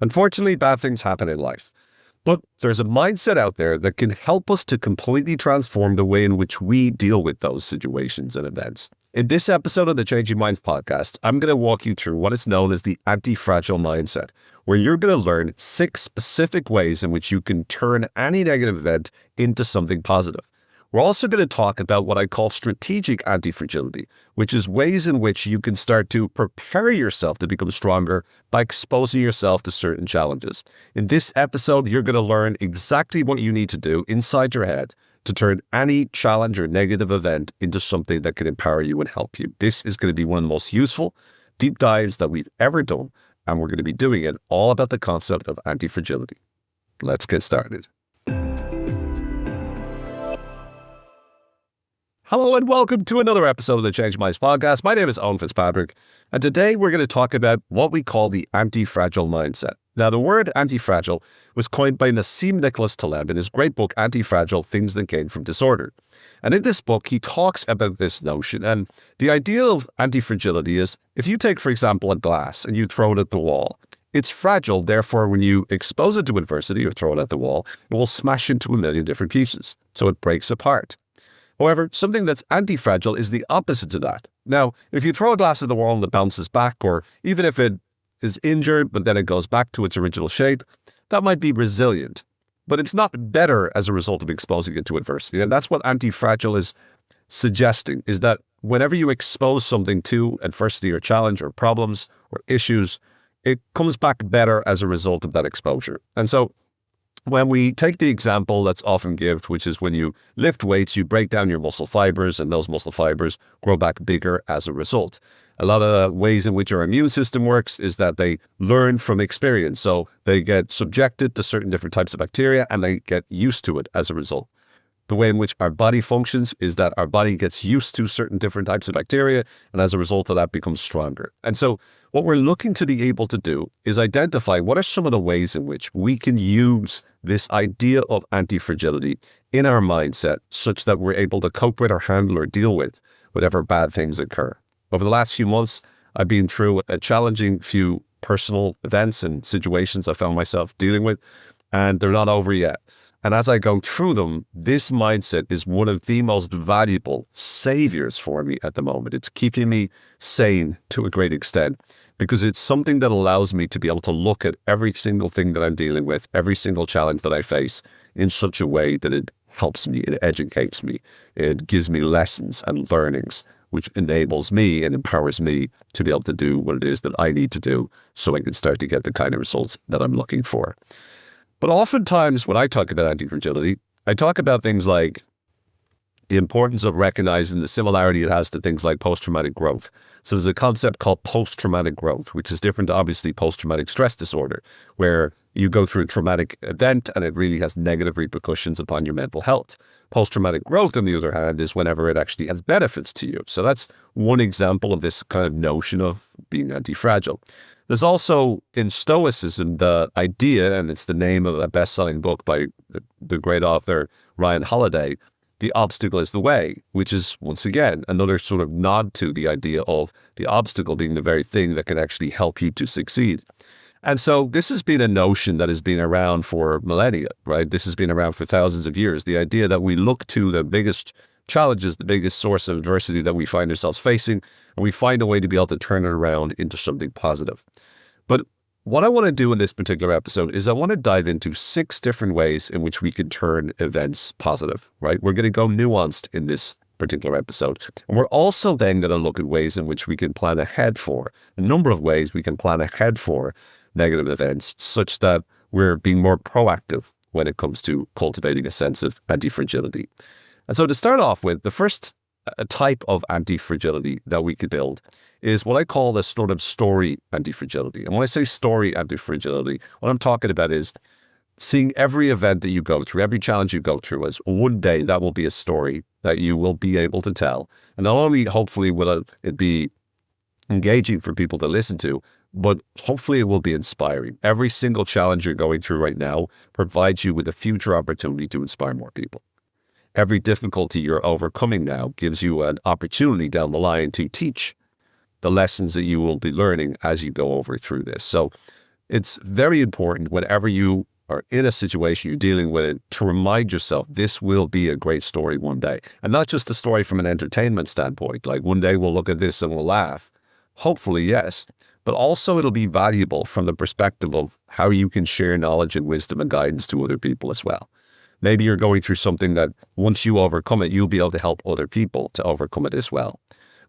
Unfortunately, bad things happen in life. But there's a mindset out there that can help us to completely transform the way in which we deal with those situations and events. In this episode of the Changing Minds podcast, I'm going to walk you through what is known as the anti-fragile mindset, where you're going to learn 6 specific ways in which you can turn any negative event into something positive. We're also going to talk about what I call strategic anti-fragility, which is ways in which you can start to prepare yourself to become stronger by exposing yourself to certain challenges. In this episode, you're going to learn exactly what you need to do inside your head to turn any challenge or negative event into something that can empower you and help you. This is going to be one of the most useful deep dives that we've ever done, and we're going to be doing it all about the concept of anti-fragility. Let's get started. Hello and welcome to another episode of the Change Minds podcast. My name is Owen Fitzpatrick, and today we're going to talk about what we call the anti-fragile mindset. Now, the word anti-fragile was coined by Nassim Nicholas Taleb in his great book, Anti-Fragile, Things That Came From Disorder. And in this book, he talks about this notion. And the idea of anti-fragility is, if you take, for example, a glass and you throw it at the wall, it's fragile. Therefore, when you expose it to adversity or throw it at the wall, it will smash into a million different pieces. So it breaks apart. However, something that's anti-fragile is the opposite to that. Now, if you throw a glass at the wall and it bounces back, or even if it is injured, but then it goes back to its original shape, that might be resilient. But it's not better as a result of exposing it to adversity. And that's what anti-fragile is suggesting, is that whenever you expose something to adversity or challenge or problems or issues, it comes back better as a result of that exposure. And so when we take the example that's often given, which is when you lift weights, you break down your muscle fibers, and those muscle fibers grow back bigger as a result. A lot of the ways in which our immune system works is that they learn from experience. So they get subjected to certain different types of bacteria, and they get used to it as a result. The way in which our body functions is that our body gets used to certain different types of bacteria, and as a result of that becomes stronger. And so what we're looking to be able to do is identify what are some of the ways in which we can use this idea of anti-fragility in our mindset such that we're able to cope with or handle or deal with whatever bad things occur. Over the last few months, I've been through a challenging few personal events and situations I found myself dealing with, and they're not over yet. And as I go through them, this mindset is one of the most valuable saviors for me at the moment. It's keeping me sane to a great extent because it's something that allows me to be able to look at every single thing that I'm dealing with, every single challenge that I face in such a way that it helps me, it educates me, it gives me lessons and learnings, which enables me and empowers me to be able to do what it is that I need to do so I can start to get the kind of results that I'm looking for. But oftentimes when I talk about anti-fragility, I talk about things like the importance of recognizing the similarity it has to things like post-traumatic growth. So there's a concept called post-traumatic growth, which is different to obviously post-traumatic stress disorder, where you go through a traumatic event and it really has negative repercussions upon your mental health. Post-traumatic growth, on the other hand, is whenever it actually has benefits to you. So that's one example of this kind of notion of being anti-fragile. There's also in Stoicism the idea, and it's the name of a best-selling book by the great author Ryan Holiday, The Obstacle is the Way, which is, once again, another sort of nod to the idea of the obstacle being the very thing that can actually help you to succeed. And so this has been a notion that has been around for millennia, right? This has been around for thousands of years. The idea that we look to the biggest challenges, the biggest source of adversity that we find ourselves facing, and we find a way to be able to turn it around into something positive. But what I want to do in this particular episode is I want to dive into 6 different ways in which we can turn events positive, right? We're going to go nuanced in this particular episode. And we're also then going to look at ways in which we can plan ahead for, a number of ways we can plan ahead for negative events such that we're being more proactive when it comes to cultivating a sense of anti-fragility. And so to start off with, the first type of anti-fragility that we could build is what I call the sort of story anti-fragility. And when I say story anti-fragility, what I'm talking about is seeing every event that you go through, every challenge you go through as one day that will be a story that you will be able to tell. And not only hopefully will it be engaging for people to listen to, but hopefully it will be inspiring. Every single challenge you're going through right now provides you with a future opportunity to inspire more people. Every difficulty you're overcoming now gives you an opportunity down the line to teach the lessons that you will be learning as you go over through this. So It's very important whenever you are in a situation you're dealing with it to remind yourself this will be a great story one day. And not just a story from an entertainment standpoint, like one day we'll look at this and we'll laugh. Hopefully, yes. But also it'll be valuable from the perspective of how you can share knowledge and wisdom and guidance to other people as well. Maybe you're going through something that once you overcome it, you'll be able to help other people to overcome it as well.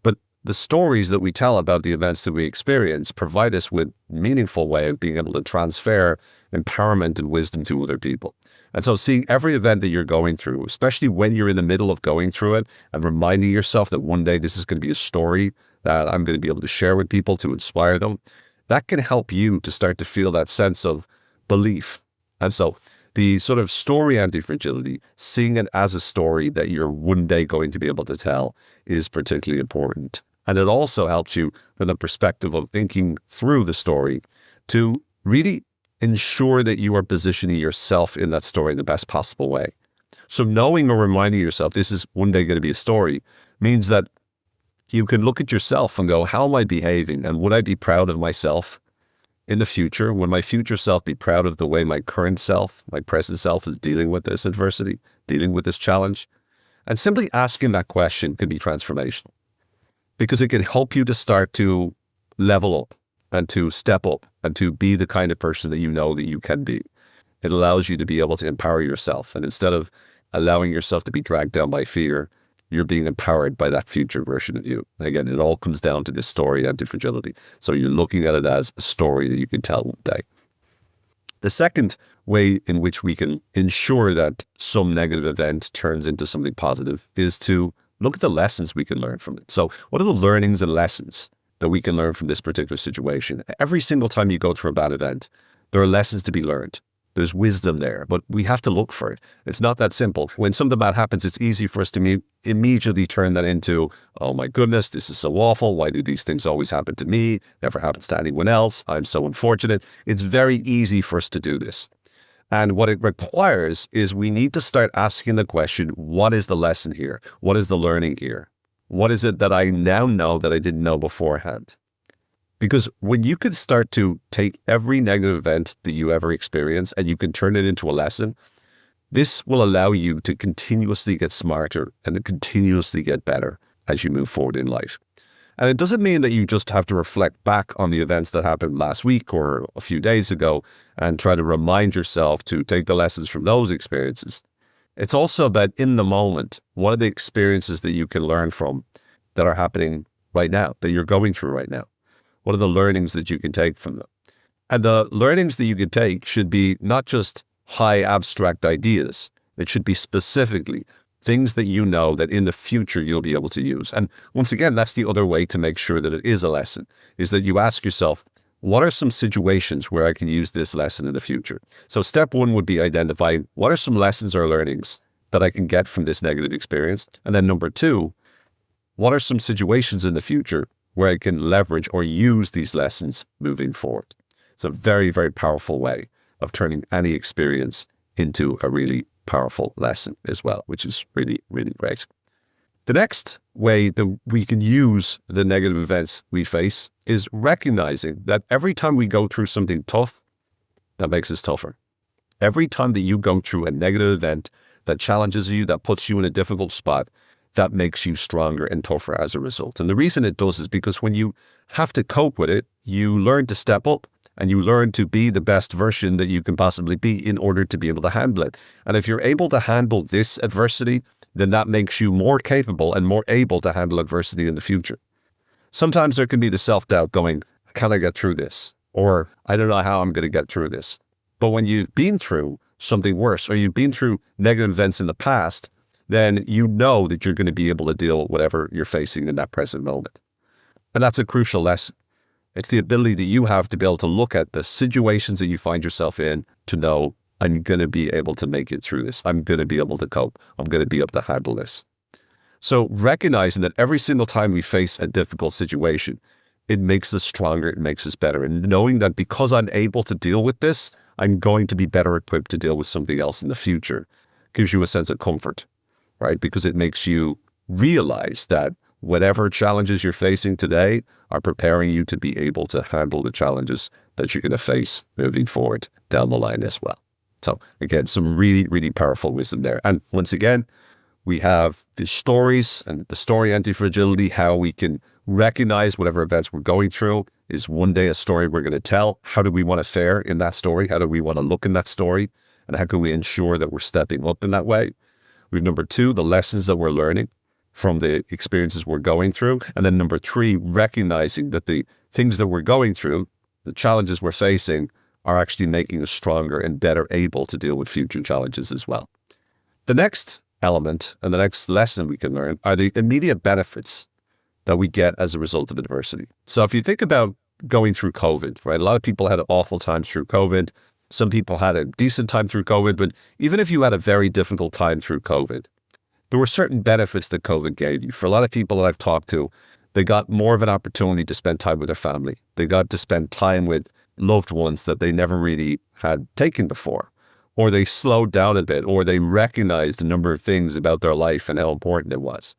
But the stories that we tell about the events that we experience provide us with a meaningful way of being able to transfer empowerment and wisdom to other people. And so seeing every event that you're going through, especially when you're in the middle of going through it, and reminding yourself that one day this is going to be a story that I'm going to be able to share with people to inspire them, that can help you to start to feel that sense of belief. And so the sort of story anti-fragility, seeing it as a story that you're one day going to be able to tell, is particularly important. And it also helps you from the perspective of thinking through the story to really ensure that you are positioning yourself in that story in the best possible way. So knowing or reminding yourself this is one day going to be a story means that you can look at yourself and go, how am I behaving? And would I be proud of myself in the future? Would my future self be proud of the way my current self, my present self is dealing with this adversity, dealing with this challenge? And simply asking that question can be transformational because it can help you to start to level up and to step up and to be the kind of person that you know that you can be. It allows you to be able to empower yourself. And instead of allowing yourself to be dragged down by fear, you're being empowered by that future version of you. And again, it all comes down to this story, anti-fragility. So you're looking at it as a story that you can tell one day. The second way in which we can ensure that some negative event turns into something positive is to look at the lessons we can learn from it. So what are the learnings and lessons that we can learn from this particular situation? Every single time you go through a bad event, there are lessons to be learned. There's wisdom there, but we have to look for it. It's not that simple. When something bad happens, it's easy for us to immediately turn that into, oh my goodness, this is so awful. Why do these things always happen to me? Never happens to anyone else. I'm so unfortunate. It's very easy for us to do this. And what it requires is we need to start asking the question, what is the lesson here? What is the learning here? What is it that I now know that I didn't know beforehand? Because when you can start to take every negative event that you ever experience and you can turn it into a lesson, this will allow you to continuously get smarter and continuously get better as you move forward in life. And it doesn't mean that you just have to reflect back on the events that happened last week or a few days ago and try to remind yourself to take the lessons from those experiences. It's also about in the moment, what are the experiences that you can learn from that are happening right now, that you're going through right now? What are the learnings that you can take from them? And the learnings that you can take should be not just high abstract ideas. It should be specifically things that you know that in the future you'll be able to use. And once again, that's the other way to make sure that it is a lesson, is that you ask yourself, what are some situations where I can use this lesson in the future? So step one would be identifying what are some lessons or learnings that I can get from this negative experience? And then number two, what are some situations in the future where I can leverage or use these lessons moving forward? It's a very, very powerful way of turning any experience into a really powerful lesson as well, which is really, really great. The next way that we can use the negative events we face is recognizing that every time we go through something tough, that makes us tougher. Every time that you go through a negative event that challenges you, that puts you in a difficult spot, that makes you stronger and tougher as a result. And the reason it does is because when you have to cope with it, you learn to step up and you learn to be the best version that you can possibly be in order to be able to handle it. And if you're able to handle this adversity, then that makes you more capable and more able to handle adversity in the future. Sometimes there can be the self-doubt going, can I get through this? Or I don't know how I'm going to get through this. But when you've been through something worse or you've been through negative events in the past, then you know that you're going to be able to deal with whatever you're facing in that present moment. And that's a crucial lesson. It's the ability that you have to be able to look at the situations that you find yourself in to know, I'm going to be able to make it through this. I'm going to be able to cope. I'm going to be able to handle this. So recognizing that every single time we face a difficult situation, it makes us stronger, it makes us better. And knowing that because I'm able to deal with this, I'm going to be better equipped to deal with something else in the future, gives you a sense of comfort. Right? Because it makes you realize that whatever challenges you're facing today are preparing you to be able to handle the challenges that you're going to face moving forward down the line as well. So again, some really, really powerful wisdom there. And once again, we have the stories and the story anti-fragility, how we can recognize whatever events we're going through is one day a story we're going to tell. How do we want to fare in that story? How do we want to look in that story? And how can we ensure that we're stepping up in that way? We've number 2, the lessons that we're learning from the experiences we're going through. And then number 3, recognizing that the things that we're going through, the challenges we're facing, are actually making us stronger and better able to deal with future challenges as well. The next element and the next lesson we can learn are the immediate benefits that we get as a result of adversity. So if you think about going through COVID, right? A lot of people had awful times through COVID. Some people had a decent time through COVID, but even if you had a very difficult time through COVID, there were certain benefits that COVID gave you. For a lot of people that I've talked to, they got more of an opportunity to spend time with their family. They got to spend time with loved ones that they never really had taken before, or they slowed down a bit, or they recognized a number of things about their life and how important it was.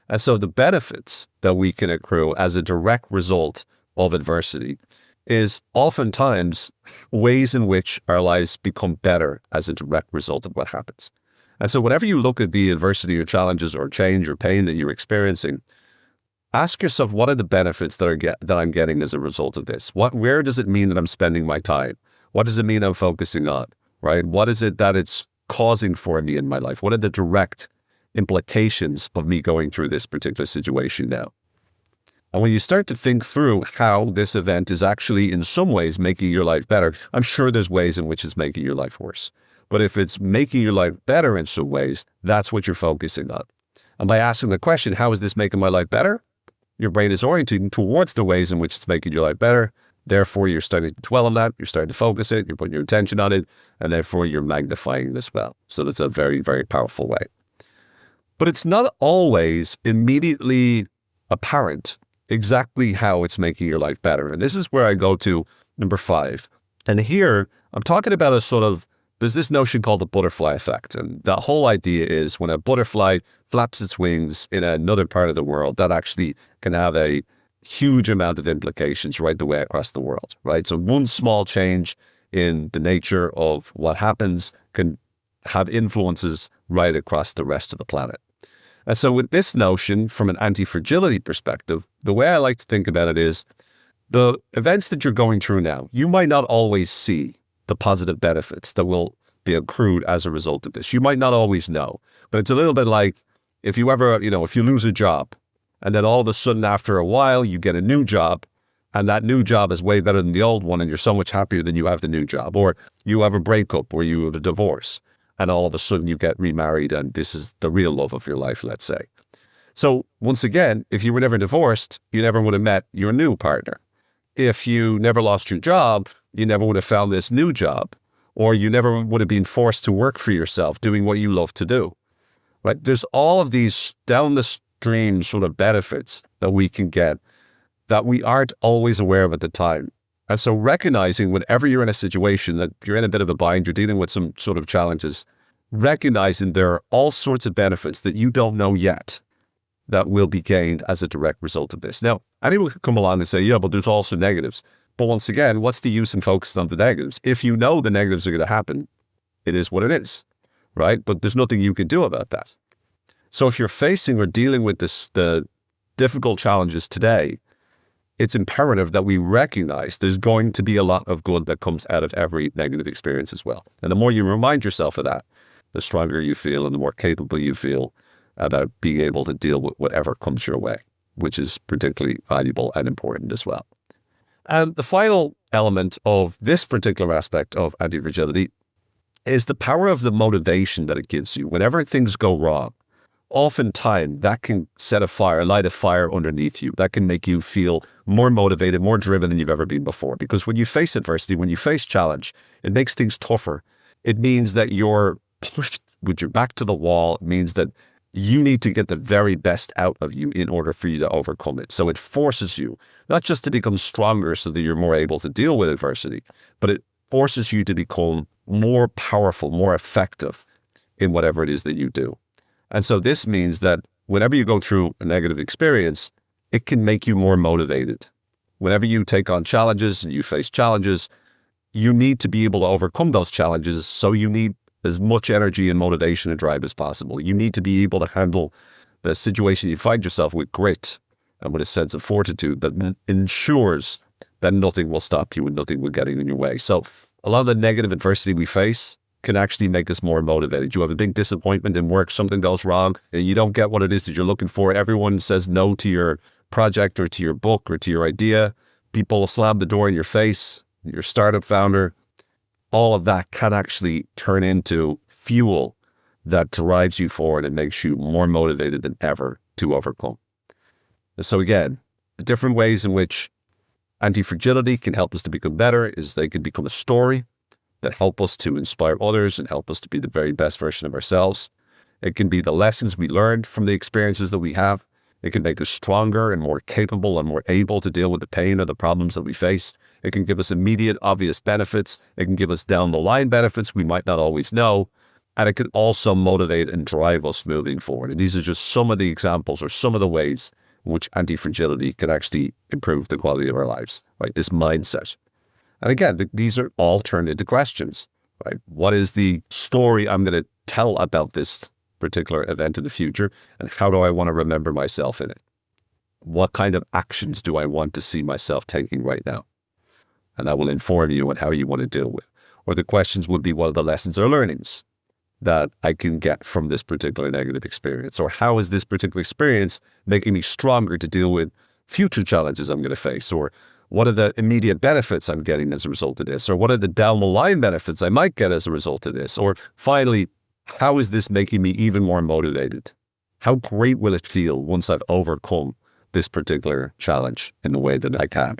And so the benefits that we can accrue as a direct result of adversity is oftentimes ways in which our lives become better as a direct result of what happens. And so whenever you look at the adversity or challenges or change or pain that you're experiencing, ask yourself, what are the benefits that I'm getting as a result of this? Where does it mean that I'm spending my time? What does it mean I'm focusing on, right? What is it that it's causing for me in my life? What are the direct implications of me going through this particular situation now? And when you start to think through how this event is actually in some ways making your life better, I'm sure there's ways in which it's making your life worse. But if it's making your life better in some ways, that's what you're focusing on. And by asking the question, how is this making my life better? Your brain is orienting towards the ways in which it's making your life better. Therefore, you're starting to dwell on that. You're starting to focus it. You're putting your attention on it. And therefore, you're magnifying it as well. So that's a very, very powerful way. But it's not always immediately apparent exactly how it's making your life better. And this is where I go to number 5. And here, I'm talking about there's this notion called the butterfly effect. And the whole idea is when a butterfly flaps its wings in another part of the world, that actually can have a huge amount of implications right the way across the world, right? So one small change in the nature of what happens can have influences right across the rest of the planet. And so with this notion from an anti-fragility perspective, the way I like to think about it is the events that you're going through now, you might not always see the positive benefits that will be accrued as a result of this. You might not always know, but it's a little bit like if you ever, if you lose a job and then all of a sudden after a while you get a new job and that new job is way better than the old one and you're so much happier than you have the new job, or you have a breakup or you have a divorce and all of a sudden you get remarried and this is the real love of your life, let's say. So once again, if you were never divorced, you never would have met your new partner. If you never lost your job, you never would have found this new job, or you never would have been forced to work for yourself doing what you love to do, right? There's all of these down the stream sort of benefits that we can get that we aren't always aware of at the time. And so recognizing whenever you're in a situation that you're in a bit of a bind, you're dealing with some sort of challenges, recognizing there are all sorts of benefits that you don't know yet that will be gained as a direct result of this. Now, anyone could come along and say, yeah, but there's also negatives. But once again, what's the use in focusing on the negatives? If you know the negatives are going to happen, it is what it is, right? But there's nothing you can do about that. So if you're facing or dealing with the difficult challenges today, it's imperative that we recognize there's going to be a lot of good that comes out of every negative experience as well. And the more you remind yourself of that, the stronger you feel and the more capable you feel about being able to deal with whatever comes your way, which is particularly valuable and important as well. And the final element of this particular aspect of anti-fragility is the power of the motivation that it gives you. Whenever things go wrong, oftentimes that can light a fire underneath you. That can make you feel more motivated, more driven than you've ever been before. Because when you face adversity, when you face challenge, it makes things tougher. It means that you're pushed with your back to the wall. It means that you need to get the very best out of you in order for you to overcome it. So it forces you not just to become stronger so that you're more able to deal with adversity, but it forces you to become more powerful, more effective in whatever it is that you do. And so this means that whenever you go through a negative experience, it can make you more motivated. whenever you take on challenges and you face challenges, you need to be able to overcome those challenges. So you need as much energy and motivation and drive as possible. You need to be able to handle the situation you find yourself with grit and with a sense of fortitude that ensures that nothing will stop you and nothing will get in your way. So a lot of the negative adversity we face can actually make us more motivated. You have a big disappointment in work, something goes wrong, and you don't get what it is that you're looking for. Everyone says no to your project or to your book or to your idea. People slam the door in your face, your startup founder. All of that can actually turn into fuel that drives you forward and makes you more motivated than ever to overcome. So again, the different ways in which anti-fragility can help us to become better is they can become a story that help us to inspire others and help us to be the very best version of ourselves. It can be the lessons we learned from the experiences that we have. It can make us stronger and more capable and more able to deal with the pain or the problems that we face. It can give us immediate, obvious benefits. It can give us down the line benefits we might not always know. And it can also motivate and drive us moving forward. And these are just some of the examples or some of the ways in which anti-fragility can actually improve the quality of our lives, right? This mindset. And again, these are all turned into questions, right? What is the story I'm going to tell about this particular event in the future? And how do I want to remember myself in it? What kind of actions do I want to see myself taking right now? And that will inform you on how you want to deal with. Or the questions would be, what are the lessons or learnings that I can get from this particular negative experience? Or how is this particular experience making me stronger to deal with future challenges I'm going to face? Or what are the immediate benefits I'm getting as a result of this? Or what are the down the line benefits I might get as a result of this? Or finally, how is this making me even more motivated? How great will it feel once I've overcome this particular challenge in the way that I can?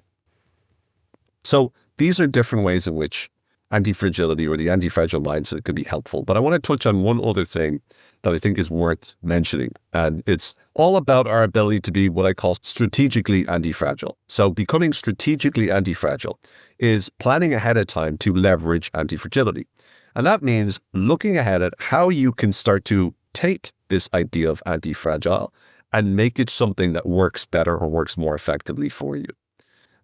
So these are different ways in which anti-fragility or the anti-fragile mindset could be helpful. But I want to touch on one other thing that I think is worth mentioning. And it's all about our ability to be what I call strategically anti-fragile. So becoming strategically anti-fragile is planning ahead of time to leverage anti-fragility. And that means looking ahead at how you can start to take this idea of anti-fragile and make it something that works better or works more effectively for you.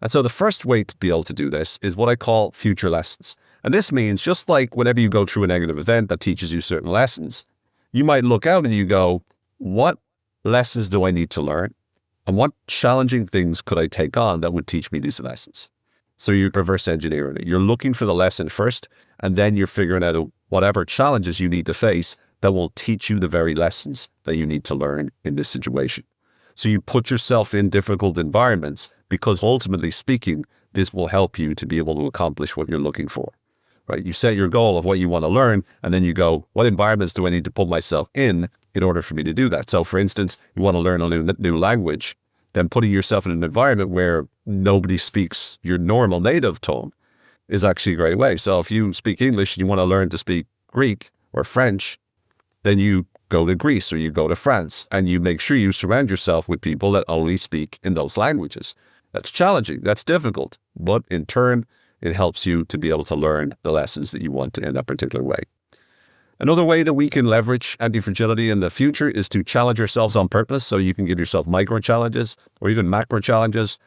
And so the first way to be able to do this is what I call future lessons. And this means just like whenever you go through a negative event that teaches you certain lessons, you might look out and you go, what lessons do I need to learn? And what challenging things could I take on that would teach me these lessons? So you're reverse engineering it. You're looking for the lesson first, and then you're figuring out whatever challenges you need to face that will teach you the very lessons that you need to learn in this situation. So you put yourself in difficult environments because ultimately speaking, this will help you to be able to accomplish what you're looking for, right? You set your goal of what you want to learn, and then you go, what environments do I need to put myself in order for me to do that? So for instance, you want to learn a new language, then putting yourself in an environment where nobody speaks your normal native tone is actually a great way. So if you speak English and you want to learn to speak Greek or French, then you go to Greece or you go to France and you make sure you surround yourself with people that only speak in those languages. That's challenging, that's difficult, but in turn, it helps you to be able to learn the lessons that you want in that particular way. Another way that we can leverage anti-fragility in the future is to challenge ourselves on purpose. So you can give yourself micro challenges or even macro challenges.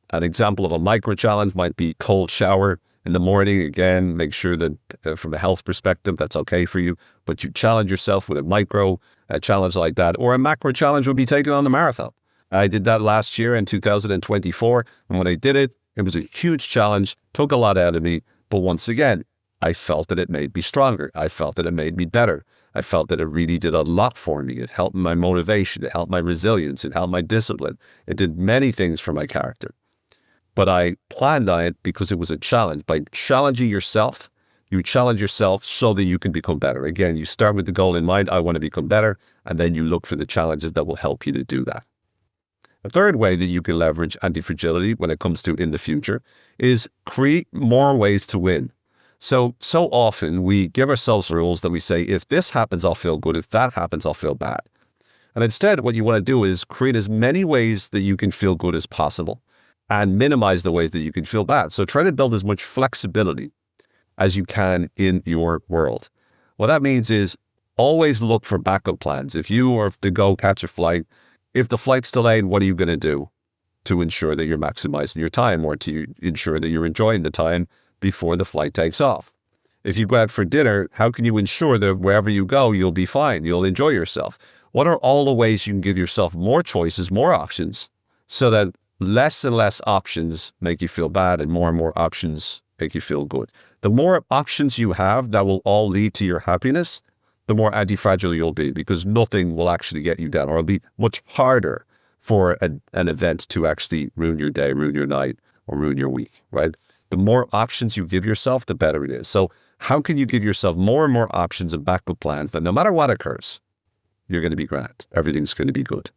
An example of a micro challenge might be cold shower in the morning. Again, make sure that from a health perspective, that's okay for you, but you challenge yourself with a micro challenge like that. Or a macro challenge would be taking on the marathon. I did that last year in 2024. And when I did it, it was a huge challenge, took a lot out of me. But once again, I felt that it made me stronger. I felt that it made me better. I felt that it really did a lot for me. It helped my motivation. It helped my resilience. It helped my discipline. It did many things for my character. But I planned on it because it was a challenge. By challenging yourself, you challenge yourself so that you can become better. Again, you start with the goal in mind, I want to become better, and then you look for the challenges that will help you to do that. A third way that you can leverage anti-fragility when it comes to in the future is create more ways to win. So often we give ourselves rules that we say, if this happens, I'll feel good. If that happens, I'll feel bad. And instead, what you want to do is create as many ways that you can feel good as possible and minimize the ways that you can feel bad. So try to build as much flexibility as you can in your world. What that means is always look for backup plans. If you are to go catch a flight, if the flight's delayed, what are you going to do? to ensure that you're maximizing your time or to ensure that you're enjoying the time before the flight takes off. If you go out for dinner, how can you ensure that wherever you go, you'll be fine, you'll enjoy yourself? What are all the ways you can give yourself more choices, more options, so that less and less options make you feel bad and more options make you feel good? The more options you have that will all lead to your happiness, the more anti-fragile you'll be, because nothing will actually get you down, or it'll be much harder for an event to actually ruin your day, ruin your night, or ruin your week, right? The more options you give yourself, the better it is. So how can you give yourself more and more options and backup plans that no matter what occurs, you're going to be grand. Everything's going to be good.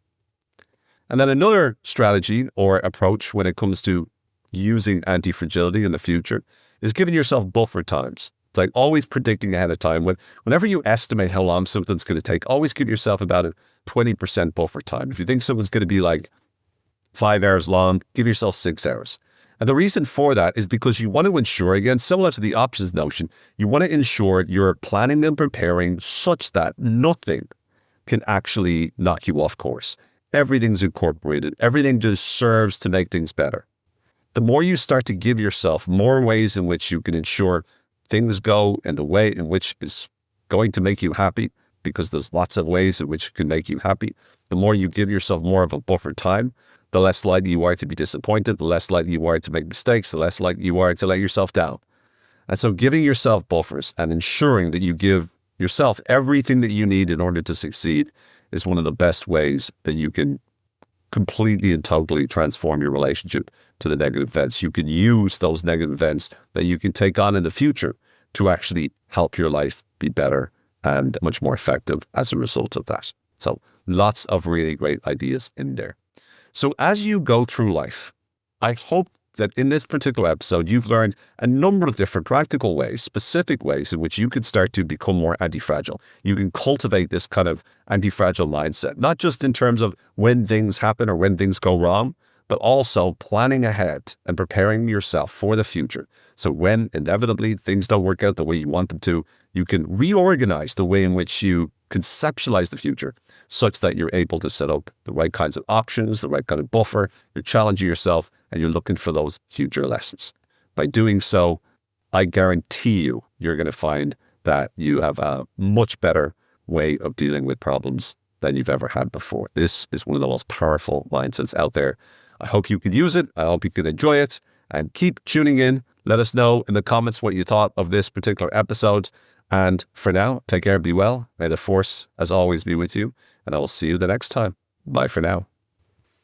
And then another strategy or approach when it comes to using anti-fragility in the future is giving yourself buffer times. It's like always predicting ahead of time. Whenever you estimate how long something's going to take, always give yourself about a 20% buffer time. If you think something's going to be like 5 hours long, give yourself 6 hours. And the reason for that is because you want to ensure, again, similar to the options notion, you want to ensure you're planning and preparing such that nothing can actually knock you off course. Everything's incorporated. Everything just serves to make things better. The more you start to give yourself more ways in which you can ensure things go in the way in which is going to make you happy, because there's lots of ways in which it can make you happy, the more you give yourself more of a buffer time, the less likely you are to be disappointed, the less likely you are to make mistakes, the less likely you are to let yourself down. And so giving yourself buffers and ensuring that you give yourself everything that you need in order to succeed is one of the best ways that you can completely and totally transform your relationship to the negative events. You can use those negative events that you can take on in the future to actually help your life be better and much more effective as a result of that. So lots of really great ideas in there. So as you go through life, I hope that in this particular episode, you've learned a number of different practical ways, specific ways in which you can start to become more anti-fragile. You can cultivate this kind of anti-fragile mindset, not just in terms of when things happen or when things go wrong, but also planning ahead and preparing yourself for the future. So when inevitably things don't work out the way you want them to, you can reorganize the way in which you conceptualize the future such that you're able to set up the right kinds of options, the right kind of buffer, you're challenging yourself, and you're looking for those future lessons. By doing so, I guarantee you, you're going to find that you have a much better way of dealing with problems than you've ever had before. This is one of the most powerful mindsets out there. I hope you can use it. I hope you can enjoy it, and keep tuning in. Let us know in the comments what you thought of this particular episode. And for now, take care, be well. May the force, as always, be with you. And I will see you the next time. Bye for now.